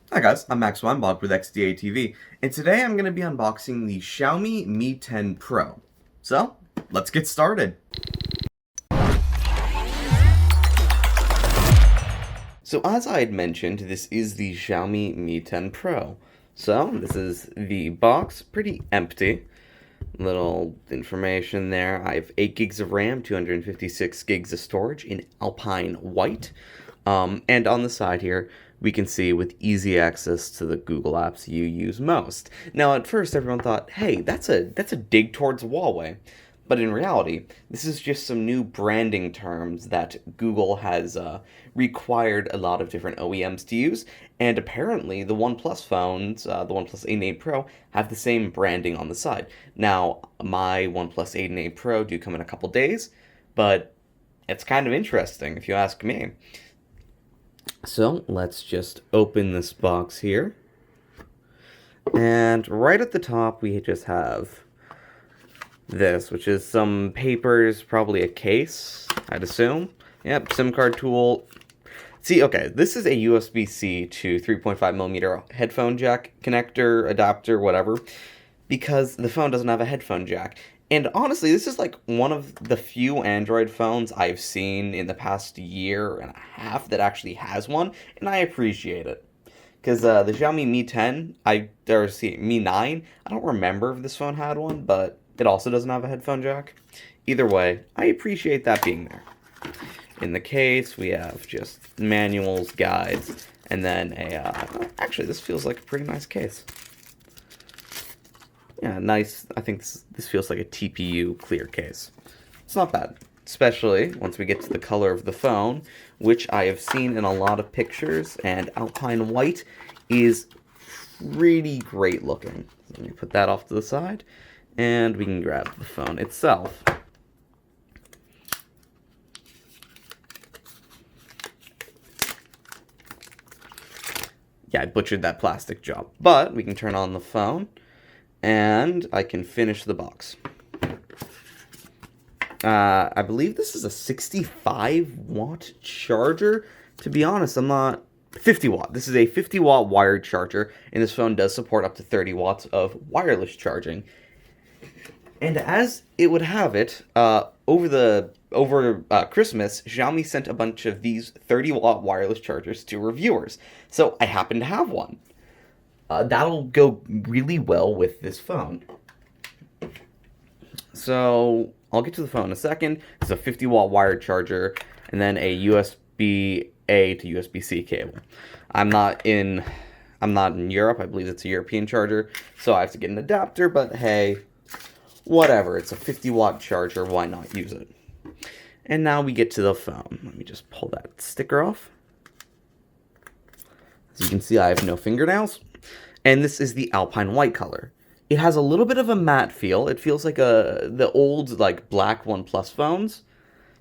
Hi guys, I'm Max Weinbach with XDA TV, and today I'm going to be unboxing the Xiaomi Mi 10 Pro. So, let's get started. So as I had mentioned, this is the Xiaomi Mi 10 Pro. So, this is the box, pretty empty. Little information there. I have 8 gigs of RAM, 256 gigs of storage in Alpine White. And on the side here, we can see with easy access to the Google apps you use most. Now, at first, everyone thought, hey, that's a dig towards Huawei. But in reality, this is just some new branding terms that Google has required a lot of different OEMs to use, and apparently the OnePlus phones, the OnePlus 8 and 8 Pro, have the same branding on the side. Now, my OnePlus 8 and 8 Pro do come in a couple days, but it's kind of interesting if you ask me. So let's just open this box here. And right at the top, we just have this, which is some papers, probably a case, I'd assume. Yep, SIM card tool. See, okay, this is a USB-C to 3.5mm headphone jack connector, adapter, whatever, because the phone doesn't have a headphone jack. And honestly, this is like one of the few Android phones I've seen in the past year and a half that actually has one, and I appreciate it. Because the Xiaomi Mi 10, Mi 9, I don't remember if this phone had one, but it also doesn't have a headphone jack. Either way, I appreciate that being there. In the case, we have just manuals, guides, and then actually, this feels like a pretty nice case. Yeah, nice. I think this feels like a TPU clear case. It's not bad, especially once we get to the color of the phone, which I have seen in a lot of pictures, and Alpine White is pretty great looking. So let me put that off to the side, and we can grab the phone itself. Yeah, I butchered that plastic job, but we can turn on the phone, and I can finish the box. I believe this is a 65-watt charger. To be honest, I'm not... 50 watt. This is a 50-watt wired charger, and this phone does support up to 30 watts of wireless charging. And as it would have it, over Christmas, Xiaomi sent a bunch of these 30-watt wireless chargers to reviewers. So I happen to have one. That'll go really well with this phone. So I'll get to the phone in a second. It's a 50-watt wired charger, and then a USB-A to USB-C cable. I'm not in Europe. I believe it's a European charger, so I have to get an adapter. But hey, whatever. It's a 50-watt charger. Why not use it? And now we get to the phone. Let me just pull that sticker off. As you can see, I have no fingernails, and this is the Alpine White color. It has a little bit of a matte feel. It feels like the old like black OnePlus phones.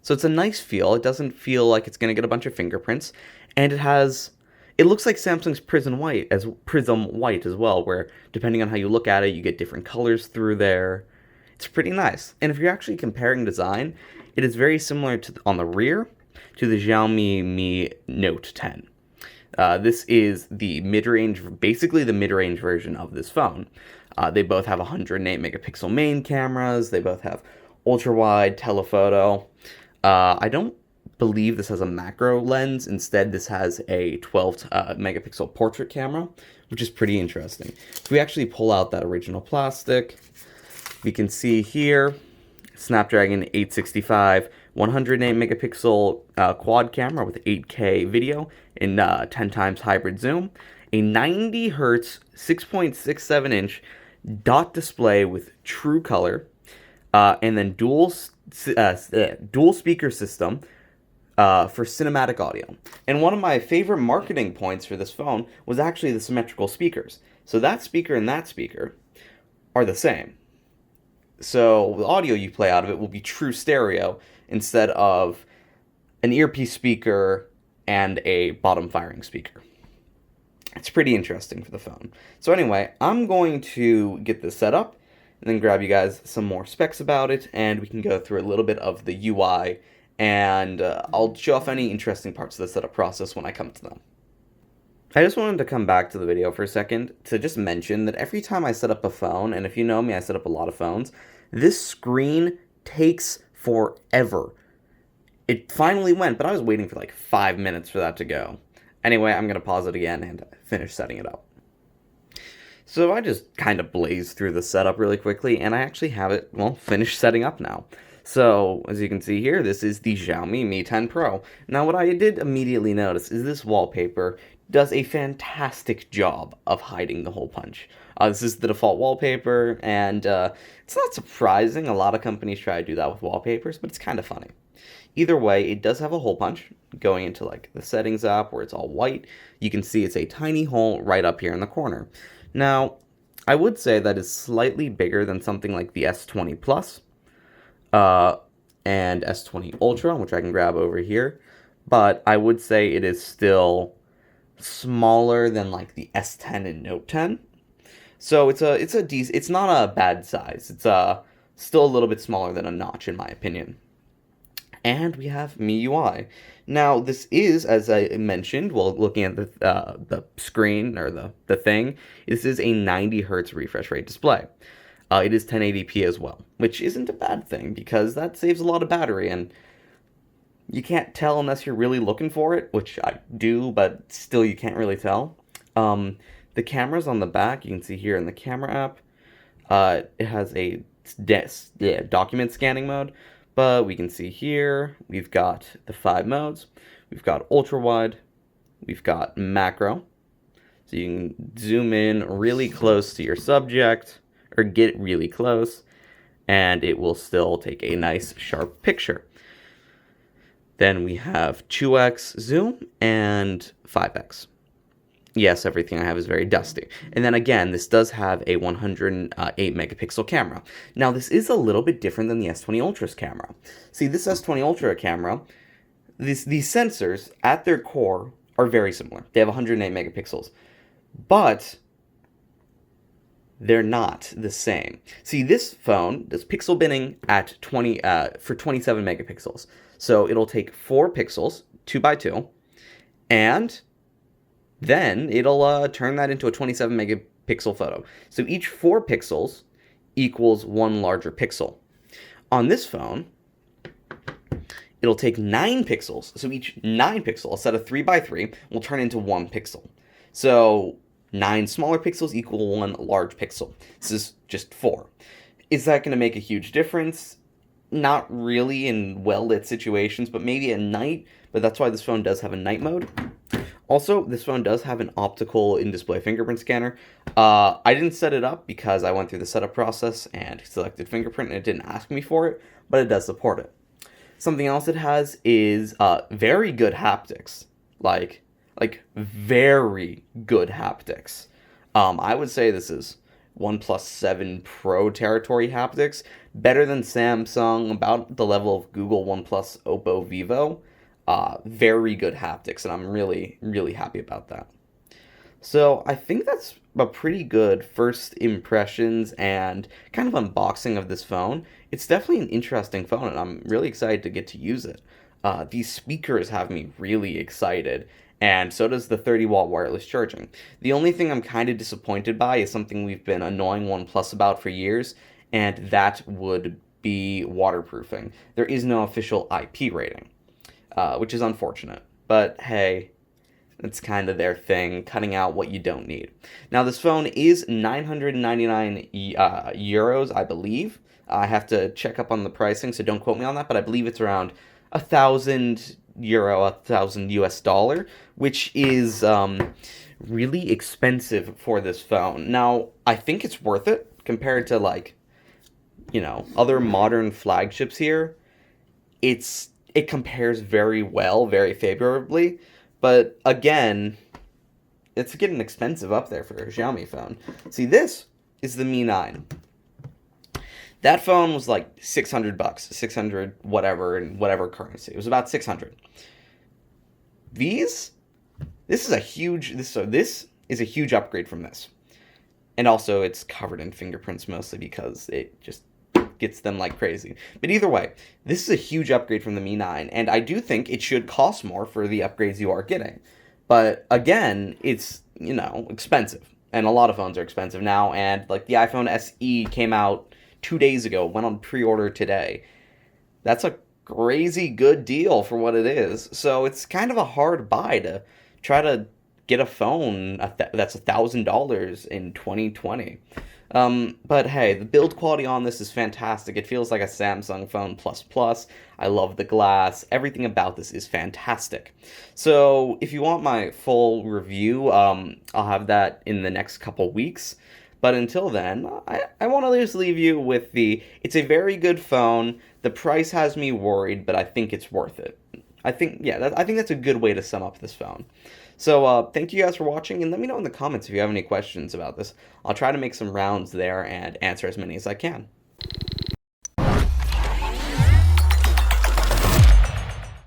So it's a nice feel. It doesn't feel like it's going to get a bunch of fingerprints, and it looks like Samsung's Prism White as well, where depending on how you look at it, you get different colors through there. It's pretty nice. And if you're actually comparing design, it is very similar to on the rear to the Xiaomi Mi Note 10. This is the mid-range, basically the mid-range version of this phone. They both have 108 megapixel main cameras. They both have ultra-wide telephoto. I don't believe this has a macro lens. Instead, this has a 12 megapixel portrait camera, which is pretty interesting. If we actually pull out that original plastic, we can see here Snapdragon 865, 108 megapixel quad camera with 8K video in 10 times hybrid zoom, a 90 hertz 6.67 inch dot display with true color, and then dual speaker system for cinematic audio. And one of my favorite marketing points for this phone was actually the symmetrical speakers. So that speaker and that speaker are the same. So the audio you play out of it will be true stereo instead of an earpiece speaker and a bottom firing speaker. It's pretty interesting for the phone. So anyway, I'm going to get this set up and then grab you guys some more specs about it, and we can go through a little bit of the UI, and I'll show off any interesting parts of the setup process when I come to them. I just wanted to come back to the video for a second to just mention that every time I set up a phone, and if you know me, I set up a lot of phones, this screen takes forever. It finally went, but I was waiting for like 5 minutes for that to go. Anyway, I'm going to pause it again and finish setting it up. So I just kind of blazed through the setup really quickly, and I actually have it, well, finished setting up now. So, as you can see here, this is the Xiaomi Mi 10 Pro. Now, what I did immediately notice is this wallpaper does a fantastic job of hiding the hole punch. This is the default wallpaper, and it's not surprising. A lot of companies try to do that with wallpapers, but it's kind of funny. Either way, it does have a hole punch going into like the settings app where it's all white. You can see it's a tiny hole right up here in the corner. Now, I would say that is slightly bigger than something like the S20 Plus and S20 Ultra, which I can grab over here. But I would say it is still smaller than like the S10 and Note 10. So it's not a bad size. It's still a little bit smaller than a notch in my opinion. And we have MIUI. Now, this is, as I mentioned, while looking at the screen, or the thing, this is a 90 hertz refresh rate display. It is 1080p as well, which isn't a bad thing, because that saves a lot of battery, and you can't tell unless you're really looking for it, which I do, but still you can't really tell. The cameras on the back, you can see here in the camera app, it has a document scanning mode. But we can see here, we've got the 5 modes. We've got ultra wide, we've got macro. So you can zoom in really close to your subject, or get really close, and it will still take a nice sharp picture. Then we have 2x zoom and 5x. Yes, everything I have is very dusty. And then again, this does have a 108 megapixel camera. Now, this is a little bit different than the S20 Ultra's camera. See, this S20 Ultra camera, these sensors at their core are very similar. They have 108 megapixels, but they're not the same. See, this phone does pixel binning at 27 megapixels. So it'll take 4 pixels, 2 by 2, and then it'll turn that into a 27 megapixel photo. So each 4 pixels equals 1 larger pixel. On this phone, it'll take 9 pixels. So each 9 pixel, a set of 3 by 3, will turn into 1 pixel. So 9 smaller pixels equal 1 large pixel. This is just 4. Is that going to make a huge difference? Not really in well-lit situations, but maybe at night. But that's why this phone does have a night mode. Also, this phone does have an optical in-display fingerprint scanner. I didn't set it up because I went through the setup process and selected fingerprint, and it didn't ask me for it, but it does support it. Something else it has is very good haptics, like very good haptics. I would say this is OnePlus 7 Pro territory haptics, better than Samsung, about the level of Google, OnePlus, Oppo, Vivo. Very good haptics, and I'm really, really happy about that. So I think that's a pretty good first impressions and kind of unboxing of this phone. It's definitely an interesting phone, and I'm really excited to get to use it. These speakers have me really excited, and so does the 30-watt wireless charging. The only thing I'm kind of disappointed by is something we've been annoying OnePlus about for years, and that would be waterproofing. There is no official IP rating. Which is unfortunate. But hey, it's kind of their thing, cutting out what you don't need. Now, this phone is 999 euros, I believe. I have to check up on the pricing, so don't quote me on that, but I believe it's around €1,000, $1,000 US, which is really expensive for this phone. Now, I think it's worth it compared to, like, other modern flagships here. It compares very well, very favorably, but again, it's getting expensive up there for a Xiaomi phone. See, this is the Mi 9. That phone was like $600, 600 whatever in whatever currency. It was about 600. This is a huge upgrade from this. And also it's covered in fingerprints mostly because it just gets them like crazy. But either way, this is a huge upgrade from the Mi 9, and I do think it should cost more for the upgrades you are getting. But again, it's, expensive. And a lot of phones are expensive now. And like the iPhone SE came out 2 days ago, went on pre order today. That's a crazy good deal for what it is. So it's kind of a hard buy to try to get a phone that's $1,000 in 2020. But hey, the build quality on this is fantastic. It feels like a Samsung phone plus plus. I love the glass. Everything about this is fantastic. So if you want my full review, I'll have that in the next couple weeks. But until then, I want to just leave you with it's a very good phone. The price has me worried, but I think it's worth it. I think that's a good way to sum up this phone. So, thank you guys for watching, and let me know in the comments if you have any questions about this. I'll try to make some rounds there and answer as many as I can.